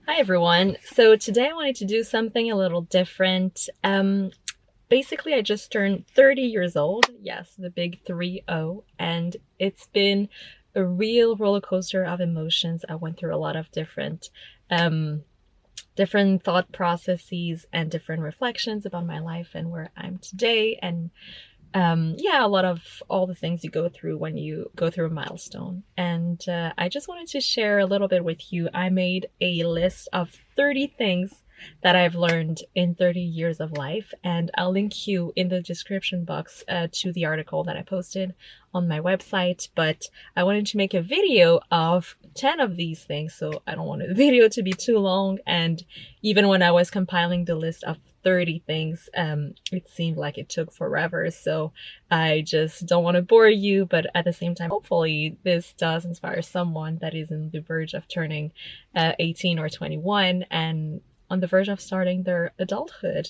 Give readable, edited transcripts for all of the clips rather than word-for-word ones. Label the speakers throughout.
Speaker 1: Hi everyone. So today I wanted to do something a little different. Basically I just turned 30 years old. Yes, the big 30, and it's been a real roller coaster of emotions. I went through a lot of um different thought processes and different reflections about my life and where I'm today, and yeah, a lot of all the things you go through when you go through a milestone. And I just wanted to share a little bit with you. I made a list of 30 things that I've learned in 30 years of life, and I'll link you in the description box to the article that I posted on my website. But I wanted to make a video of 10 of these things, so I don't want the video to be too long. And even when I was compiling the list of 30 things, it seemed like it took forever. So I just don't want to bore you, but at the same time, hopefully this does inspire someone that is on the verge of turning 18 or 21 and on the verge of starting their adulthood.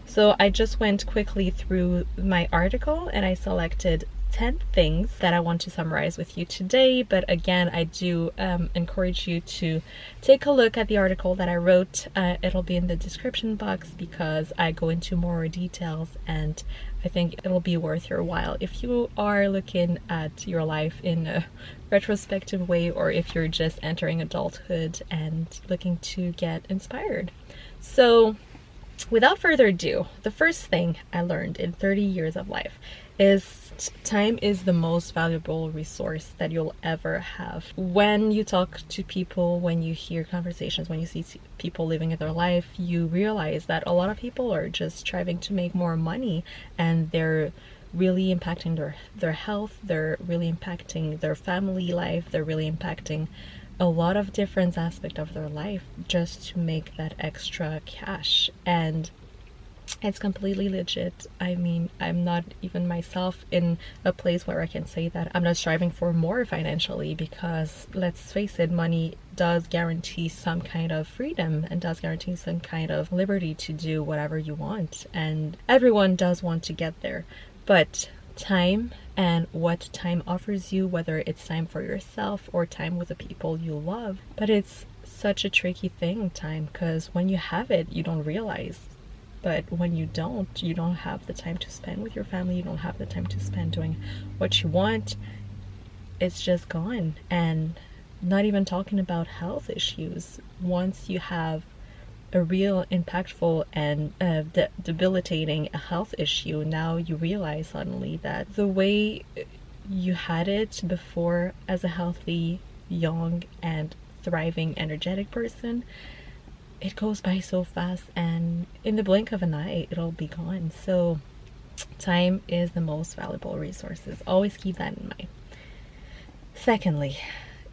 Speaker 1: So I just went quickly through my article and I selected 10 things that I want to summarize with you today. But again, I do encourage you to take a look at the article that I wrote. It'll be in the description box because I go into more details, and I think it'll be worth your while if you are looking at your life in a retrospective way, or if you're just entering adulthood and looking to get inspired. So without further ado, the first thing I learned in 30 years of life is time is the most valuable resource that you'll ever have. When you talk to people, when you hear conversations, when you see people living their life, you realize that a lot of people are just striving to make more money, and they're really impacting their health, they're really impacting their family life, they're really impacting a lot of different aspects of their life just to make that extra cash. And it's completely legit. I mean, I'm not even myself in a place where I can say that I'm not striving for more financially, because let's face it, money does guarantee some kind of freedom and does guarantee some kind of liberty to do whatever you want, and everyone does want to get there. But time and what time offers you, whether it's time for yourself or time with the people you love, but it's such a tricky thing, time, because when you have it you don't realize, but when you don't, you don't have the time to spend with your family, you don't have the time to spend doing what you want. It's just gone. And not even talking about health issues. Once you have a real impactful and debilitating health issue, now you realize suddenly that the way you had it before as a healthy, young, and thriving, energetic person, it goes by so fast, and in the blink of an eye it'll be gone. So time is the most valuable resources. Always keep that in mind. Secondly,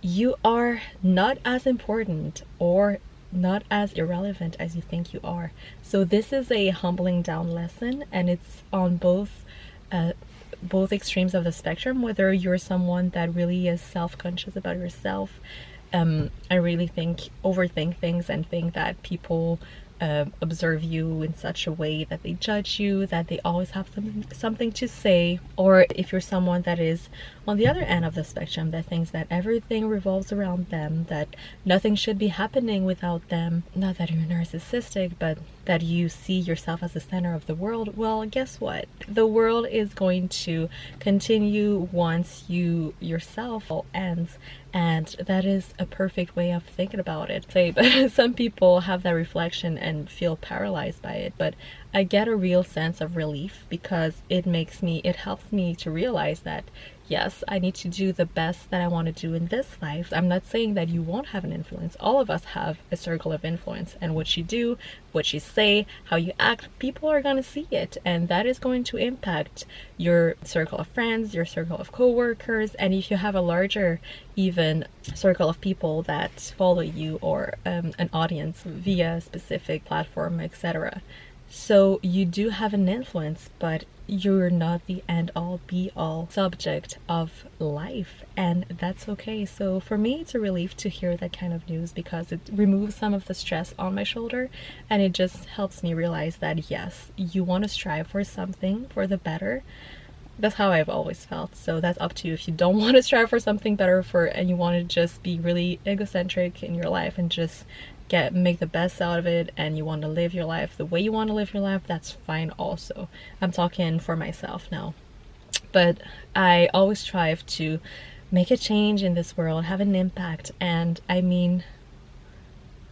Speaker 1: you are not as important or not as irrelevant as you think you are. So this is a humbling down lesson, and it's on both extremes of the spectrum. Whether you're someone that really is self-conscious about yourself, I really overthink things and think that people observe you in such a way that they judge you, that they always have something to say. Or if you're someone that is on the other end of the spectrum, that thinks that everything revolves around them, that nothing should be happening without them, not that you're narcissistic, but that you see yourself as the center of the world, well, guess what? The world is going to continue once you yourself ends. And that is a perfect way of thinking about it. But some people have that reflection and feel paralyzed by it, but I get a real sense of relief, because it helps me to realize that yes, I need to do the best that I want to do in this life. I'm not saying that you won't have an influence. All of us have a circle of influence, and what you do, what you say, how you act, people are going to see it, and that is going to impact your circle of friends, your circle of co-workers, and if you have a larger even circle of people that follow you, or an audience via a specific platform, etc. So you do have an influence, but you're not the end all be all subject of life, and that's okay. So for me, it's a relief to hear that kind of news because it removes some of the stress on my shoulder, and it just helps me realize that yes, you want to strive for something for the better. That's how I've always felt. So that's up to you. If you don't want to strive for something better and you want to just be really egocentric in your life and just make the best out of it, and you want to live your life the way you want to live your life, that's fine also. I'm talking for myself now. But I always strive to make a change in this world, have an impact, and I mean,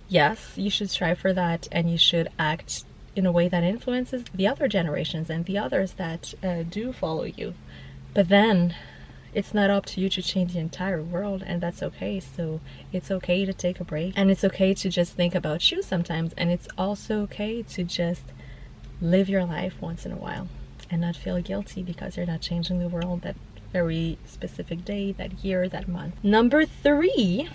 Speaker 1: yes, you should strive for that, and you should act in a way that influences the other generations and the others that do follow you. But then it's not up to you to change the entire world, and that's okay. So it's okay to take a break, and it's okay to just think about you sometimes, and it's also okay to just live your life once in a while and not feel guilty because you're not changing the world that very specific day, that year, that month. Number 3,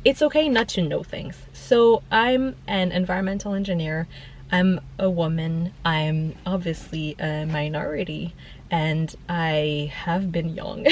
Speaker 1: it's okay not to know things. So I'm an environmental engineer. I'm a woman. I'm obviously a minority, and I have been young.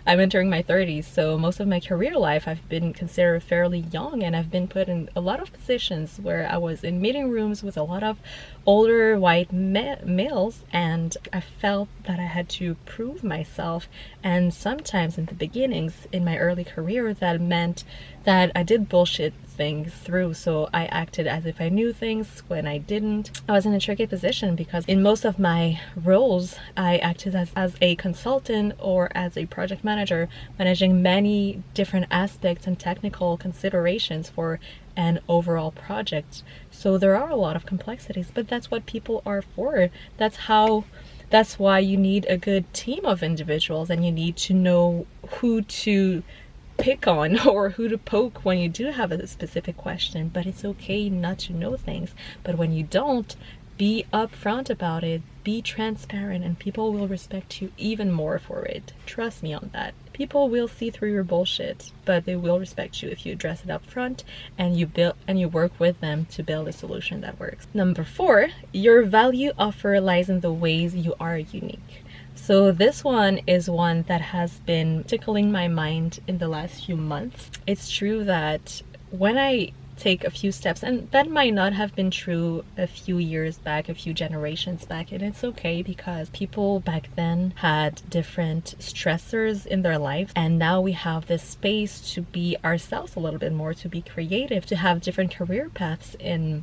Speaker 1: I'm entering my 30s, so most of my career life I've been considered fairly young, and I've been put in a lot of positions where I was in meeting rooms with a lot of older white males, and I felt that I had to prove myself. And sometimes in the beginnings in my early career, that meant that I did bullshit things through. So I acted as if I knew things when I didn't. I was in a tricky position because in most of my roles I acted as a consultant or as a project manager, managing many different aspects and technical considerations for an overall project. So there are a lot of complexities, but that's what people are for. That's why you need a good team of individuals, and you need to know who to pick on or who to poke when you do have a specific question. But it's okay not to know things, but when you don't, be upfront about it, be transparent, and people will respect you even more for it. Trust me on that. People will see through your bullshit, but they will respect you if you address it up front and you work with them to build a solution that works. Number 4, your value offer lies in the ways you are unique. So this one is one that has been tickling my mind in the last few months. It's true that when I take a few steps, and that might not have been true a few years back, a few generations back, and it's okay because people back then had different stressors in their lives, and now we have this space to be ourselves a little bit more, to be creative, to have different career paths in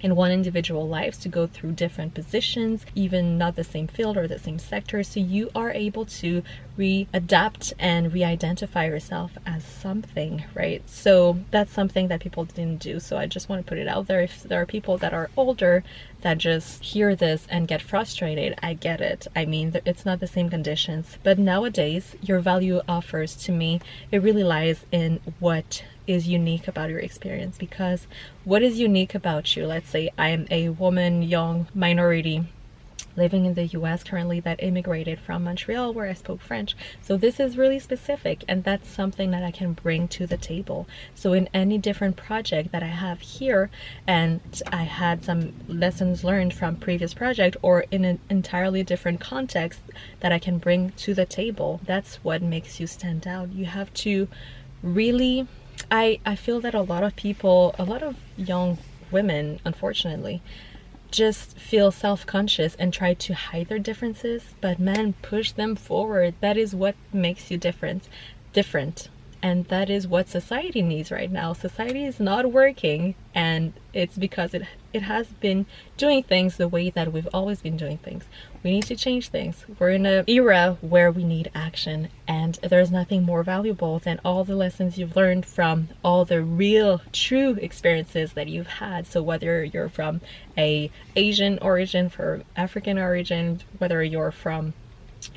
Speaker 1: one individual lives, to go through different positions, even not the same field or the same sector. So you are able to readapt and re-identify yourself as something, right? So that's something that people didn't do. So I just want to put it out there. If there are people that are older that just hear this and get frustrated, I get it. I mean, it's not the same conditions, but nowadays your value offers, to me, it really lies in what is unique about your experience. Because what is unique about you? Let's say I am a woman, young, minority, living in the US currently, that immigrated from Montreal where I spoke French. So this is really specific, and that's something that I can bring to the table. So in any different project that I have here, and I had some lessons learned from previous project, or in an entirely different context that I can bring to the table, that's what makes you stand out. You have to really, I feel that a lot of people, a lot of young women, unfortunately, just feel self-conscious and try to hide their differences, but men push them forward. That is what makes you different. And that is what society needs right now. Society is not working, and it's because it has been doing things the way that we've always been doing things. We need to change things. We're in an era where we need action, and there's nothing more valuable than all the lessons you've learned from all the real, true experiences that you've had. So whether you're from a Asian origin, for African origin, whether you've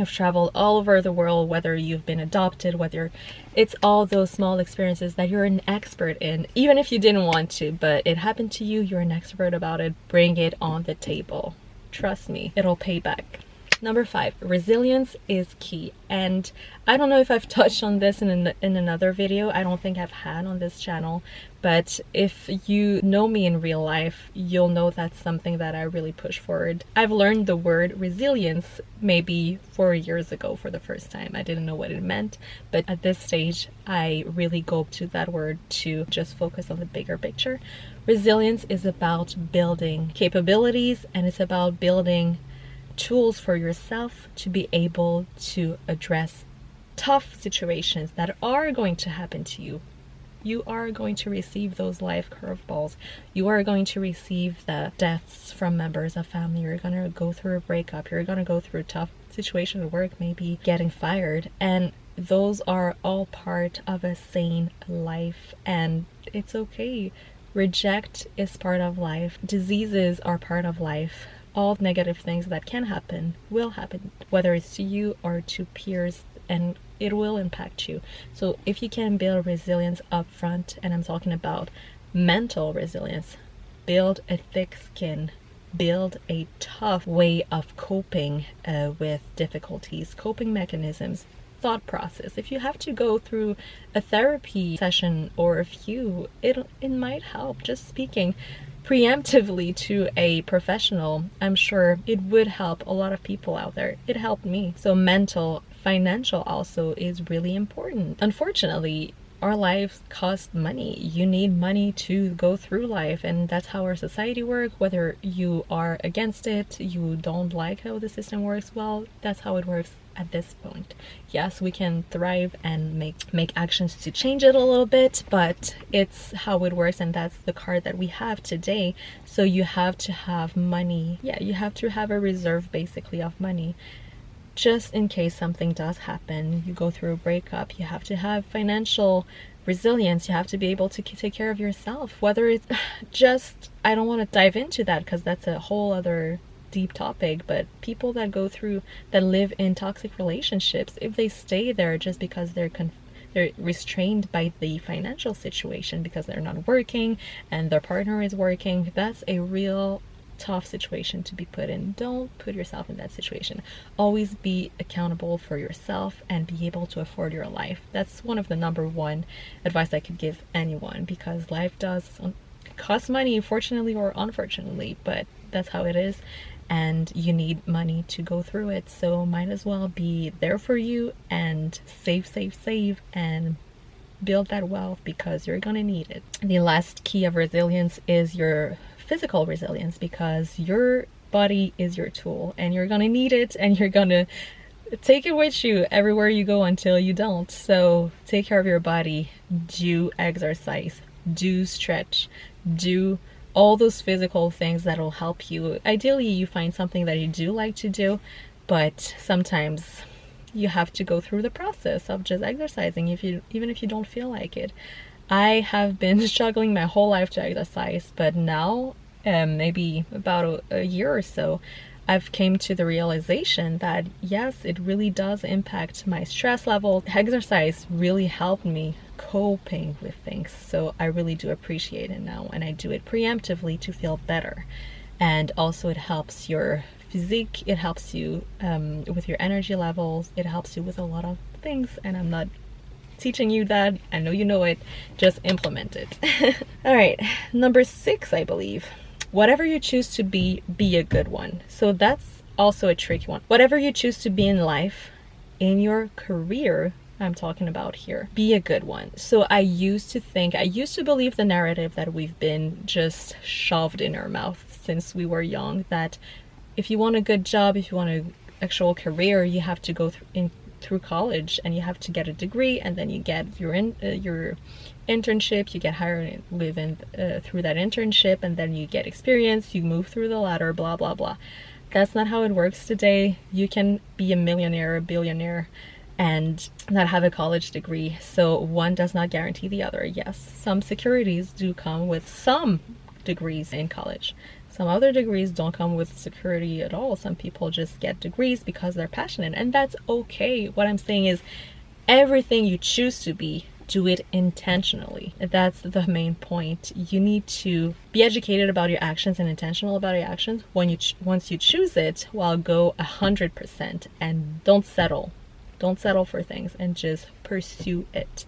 Speaker 1: traveled all over the world, whether you've been adopted, whether it's all those small experiences that you're an expert in, even if you didn't want to, but it happened to you, you're an expert about it. Bring it on the table. Trust me, it'll pay back. Number 5, resilience is key. And I don't know if I've touched on this in another video. I don't think I've had on this channel, but if you know me in real life, you'll know that's something that I really push forward. I've learned the word resilience maybe 4 years ago for the first time. I didn't know what it meant, but at this stage, I really go to that word to just focus on the bigger picture. Resilience is about building capabilities, and it's about building tools for yourself to be able to address tough situations that are going to happen to you. You are going to receive those life curveballs. You are going to receive the deaths from members of family. You're going to go through a breakup. You're going to go through a tough situation at work, maybe getting fired. And those are all part of a sane life, and it's okay. Reject is part of life. Diseases are part of life. All negative things that can happen will happen, whether it's to you or to peers, and it will impact you. So if you can build resilience up front, and I'm talking about mental resilience, build a thick skin, build a tough way of coping with difficulties, coping mechanisms, thought process. If you have to go through a therapy session or a few, it might help. Just speaking preemptively to a professional, I'm sure it would help a lot of people out there. It helped me. So mental, financial also is really important. Unfortunately, our lives cost money. You need money to go through life, and that's how our society works. Whether you are against it, you don't like how the system works, well, that's how it works at this point. Yes, we can thrive and make actions to change it a little bit, but it's how it works, and that's the card that we have today. So you have to have money. Yeah, you have to have a reserve basically of money, just in case something does happen. You go through a breakup, you have to have financial resilience. You have to be able to take care of yourself. Whether it's just, I don't want to dive into that because that's a whole other deep topic, but people that go through, that live in toxic relationships, if they stay there just because they're restrained by the financial situation because they're not working and their partner is working, that's a real tough situation to be put in. Don't put yourself in that situation. Always be accountable for yourself and be able to afford your life. That's one of the number one advice I could give anyone, because life does cost money, fortunately or unfortunately, but that's how it is, and you need money to go through it. So might as well be there for you and save and build that wealth, because you're gonna need it. The last key of resilience is your physical resilience, because your body is your tool and you're gonna need it, and you're gonna take it with you everywhere you go until you don't. So take care of your body, do exercise, do stretch, do all those physical things that will help you. Ideally, you find something that you do like to do, but sometimes you have to go through the process of just exercising even if you don't feel like it. I have been struggling my whole life to exercise, but now, maybe about a year or so, I've came to the realization that yes, it really does impact my stress level. Exercise really helped me coping with things, so I really do appreciate it now, and I do it preemptively to feel better. And also it helps your physique, it helps you with your energy levels, it helps you with a lot of things, and I'm not teaching you that, I know you know it, just implement it. All right, number 6, I believe. Whatever you choose to be a good one. So that's also a tricky one. Whatever you choose to be in life, in your career, I'm talking about here, be a good one. So I used to believe the narrative that we've been just shoved in our mouth since we were young, that if you want a good job, if you want an actual career, you have to go through college and you have to get a degree, and then you get your internship, you get hired through that internship, and then you get experience, you move through the ladder, blah blah blah. That's not how it works today. You can be a millionaire, a billionaire, and not have a college degree. So one does not guarantee the other. Yes, some securities do come with some degrees in college. Some other degrees don't come with security at all. Some people just get degrees because they're passionate, and that's okay. What I'm saying is, everything you choose to be do it intentionally. That's the main point. You need to be educated about your actions and intentional about your actions. Once you choose it, well, go 100% and don't settle. Don't settle for things and just pursue it.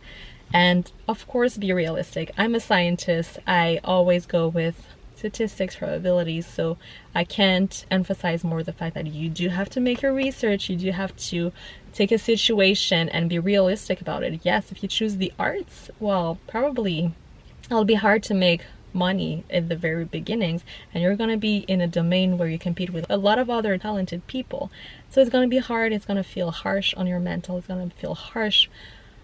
Speaker 1: And of course, be realistic. I'm a scientist. I always go with statistics, probabilities, so I can't emphasize more the fact that you do have to make your research. You do have to take a situation and be realistic about it. Yes, if you choose the arts, well, probably it'll be hard to make money at the very beginnings, and you're going to be in a domain where you compete with a lot of other talented people. So it's going to be hard. It's going to feel harsh on your mental. It's going to feel harsh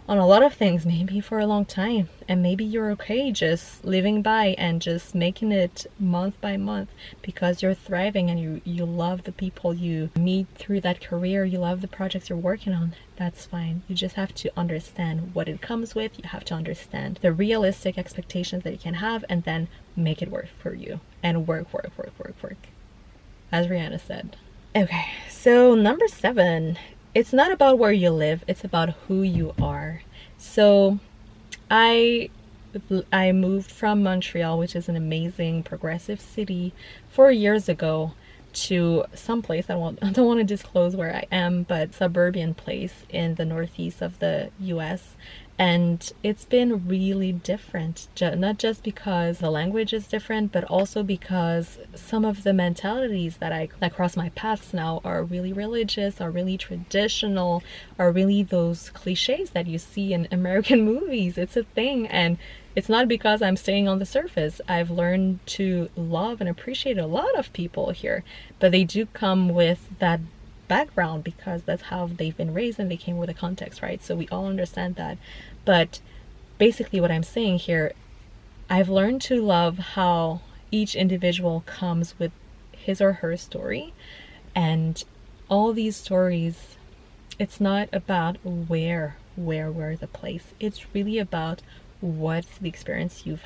Speaker 1: on a lot of things, maybe for a long time. And maybe you're okay just living by and just making it month by month because you're thriving and you love the people you meet through that career. You love the projects you're working on. That's fine. You just have to understand what it comes with. You have to understand the realistic expectations that you can have, and then make it work for you. And work. As Rihanna said. Okay, so number 7. It's not about where you live, it's about who you are. So I moved from Montreal, which is an amazing progressive city, 4 years ago, to some place, I don't want to disclose where I am, but suburban place in the northeast of the US. And it's been really different, not just because the language is different, but also because some of the mentalities that cross my paths now are really religious, are really traditional, are really those cliches that you see in American movies. It's a thing, and it's not because I'm staying on the surface. I've learned to love and appreciate a lot of people here, but they do come with that background because that's how they've been raised and they came with a context, right? So we all understand that. But basically what I'm saying here, I've learned to love how each individual comes with his or her story, and all these stories, it's not about where the place. It's really about what the experience you've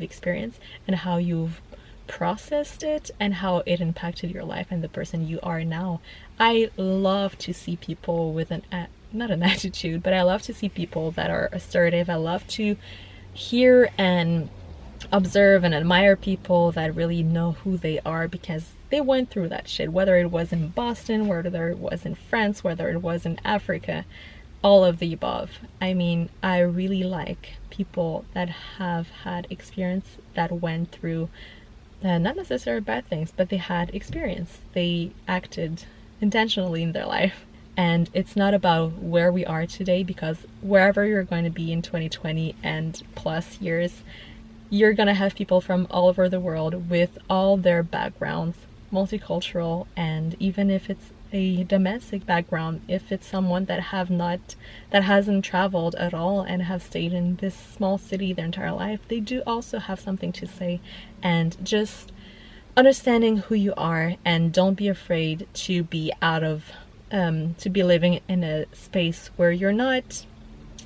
Speaker 1: experienced, and how you've processed it and how it impacted your life and the person you are now. I love to see people with not an attitude, but I love to see people that are assertive. I love to hear and observe and admire people that really know who they are because they went through that shit, whether it was in Boston, whether it was in France, whether it was in Africa, all of the above. I mean, I really like people that have had experience, that went through not necessarily bad things, but they had experience. They acted intentionally in their life. And it's not about where we are today, because wherever you're going to be in 2020 and plus years, you're going to have people from all over the world with all their backgrounds, multicultural, and even if it's a domestic background, if it's someone that hasn't traveled at all and have stayed in this small city their entire life, they do also have something to say. And just understanding who you are, and don't be afraid to be to be living in a space where you're not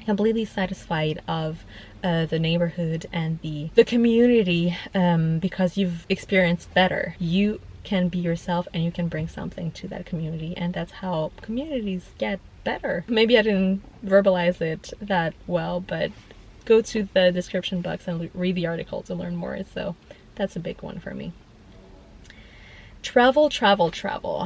Speaker 1: completely satisfied of the neighborhood and the community, because you've experienced better. You can be yourself and you can bring something to that community, and that's how communities get better. Maybe I didn't verbalize it that well, but go to the description box and read the article to learn more. So that's a big one for me. Travel.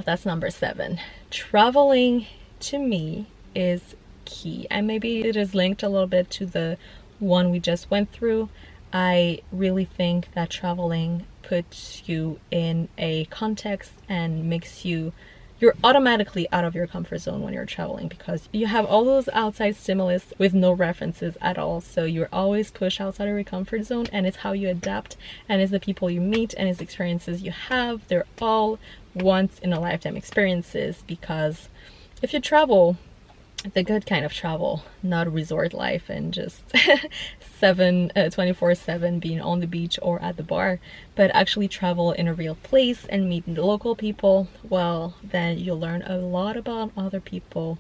Speaker 1: That's number 7. Traveling to me is key, and maybe it is linked a little bit to the one we just went through. I really think that traveling puts you in a context and makes you're automatically out of your comfort zone when you're traveling, because you have all those outside stimulus with no references at all. So you're always pushed outside of your comfort zone, and it's how you adapt, and it's the people you meet, and it's experiences you have. They're all once in a lifetime experiences, because if you travel the good kind of travel, not resort life and just 24/7 being on the beach or at the bar, but actually travel in a real place and meet the local people, well, then you'll learn a lot about other people,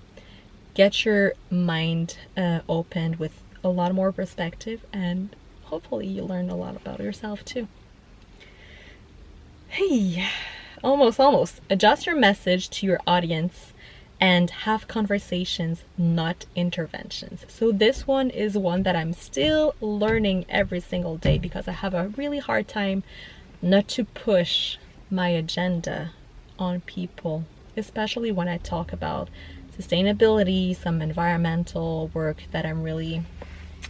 Speaker 1: get your mind opened with a lot more perspective, and hopefully you learn a lot about yourself too. Hey, almost. Adjust your message to your audience and have conversations, not interventions. So this one is one that I'm still learning every single day, because I have a really hard time not to push my agenda on people, especially when I talk about sustainability, some environmental work that I'm really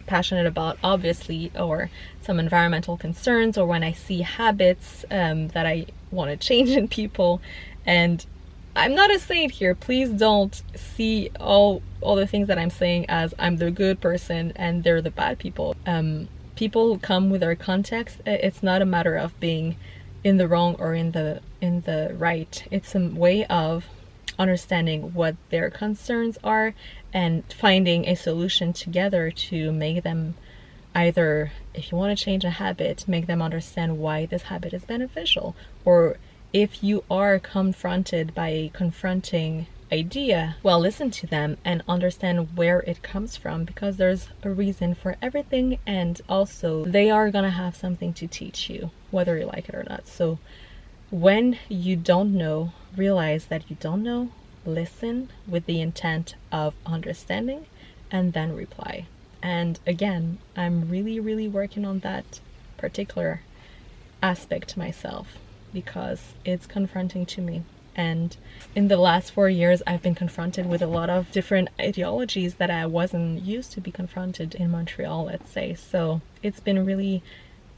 Speaker 1: passionate about, obviously, or some environmental concerns, or when I see habits that I want to change in people. And I'm not a saint here. Please don't see all the things that I'm saying as I'm the good person and they're the bad people. People come with their context. It's not a matter of being in the wrong or in the right. It's a way of understanding what their concerns are and finding a solution together to make them, either, if you want to change a habit, make them understand why this habit is beneficial, or if you are confronted by a confronting idea, well, listen to them and understand where it comes from, because there's a reason for everything, and also they are gonna have something to teach you, whether you like it or not. So when you don't know, realize that you don't know, listen with the intent of understanding, and then reply. And again, I'm really working on that particular aspect myself, because it's confronting to me. And in the last 4 years, I've been confronted with a lot of different ideologies that I wasn't used to be confronted in Montreal, let's say. So it's been really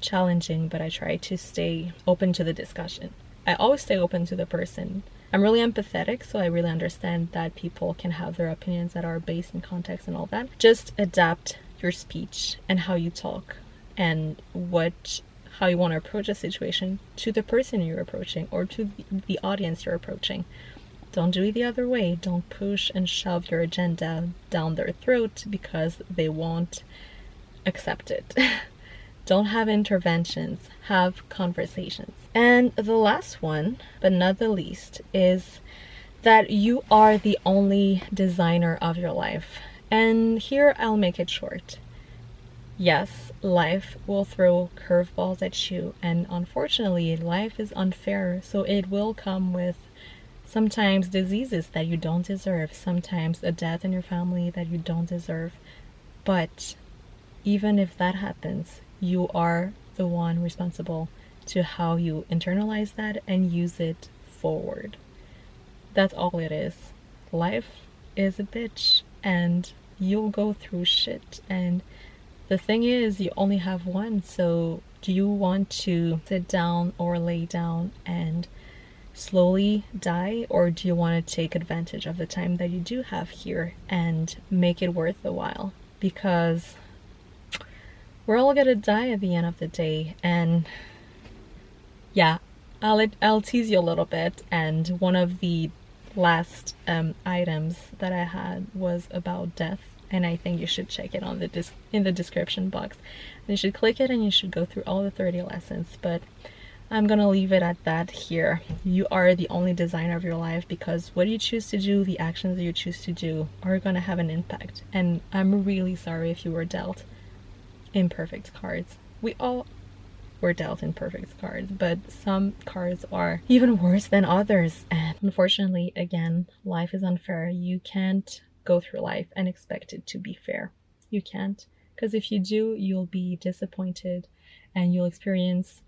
Speaker 1: challenging, but I try to stay open to the discussion. I always stay open to the person. I'm really empathetic, so I really understand that people can have their opinions that are based in context and all that. Just adapt your speech and how you talk and how you want to approach a situation to the person you're approaching, or to the audience you're approaching. Don't do it the other way. Don't push and shove your agenda down their throat because they won't accept it. Don't have interventions, have conversations. And the last one, but not the least, is that you are the only designer of your life. And here I'll make it short. Yes, life will throw curveballs at you, and unfortunately life is unfair, so it will come with sometimes diseases that you don't deserve, sometimes a death in your family that you don't deserve. But even if that happens, you are the one responsible to how you internalize that and use it forward. That's all it is. Life is a bitch, and you'll go through shit, and the thing is, you only have one. So do you want to sit down or lay down and slowly die, or do you want to take advantage of the time that you do have here and make it worth the while? Because we're all gonna die at the end of the day. And yeah, I'll tease you a little bit. And one of the last items that I had was about death, and I think you should check it on in the description box. And you should click it and you should go through all the 30 lessons. But I'm gonna leave it at that here. You are the only designer of your life, because what you choose to do, the actions that you choose to do, are gonna have an impact. And I'm really sorry if you were dealt imperfect cards. We all were dealt imperfect cards, but some cards are even worse than others. And unfortunately, again, life is unfair. You can't go through life and expect it to be fair. You can't, because if you do, you'll be disappointed and you'll experience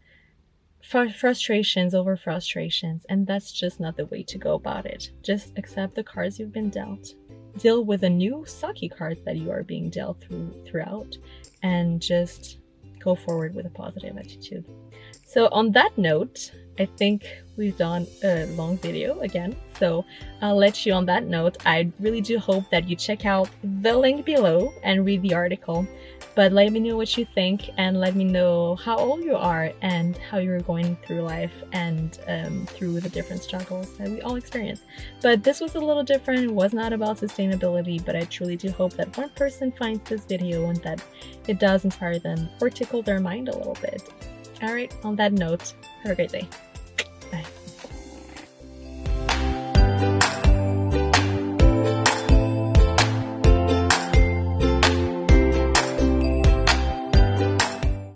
Speaker 1: frustrations over frustrations, and that's just not the way to go about it. Just accept the cards you've been dealt, deal with the new sucky cards that you are being dealt throughout, and just go forward with a positive attitude. So on that note, I think we've done a long video again, so I'll let you on that note. I really do hope that you check out the link below and read the article, but let me know what you think, and let me know how old you are and how you're going through life and through the different struggles that we all experience. But this was a little different. It was not about sustainability, but I truly do hope that one person finds this video and that it does inspire them or tickle their mind a little bit. All right, on that note, have a great day. Bye.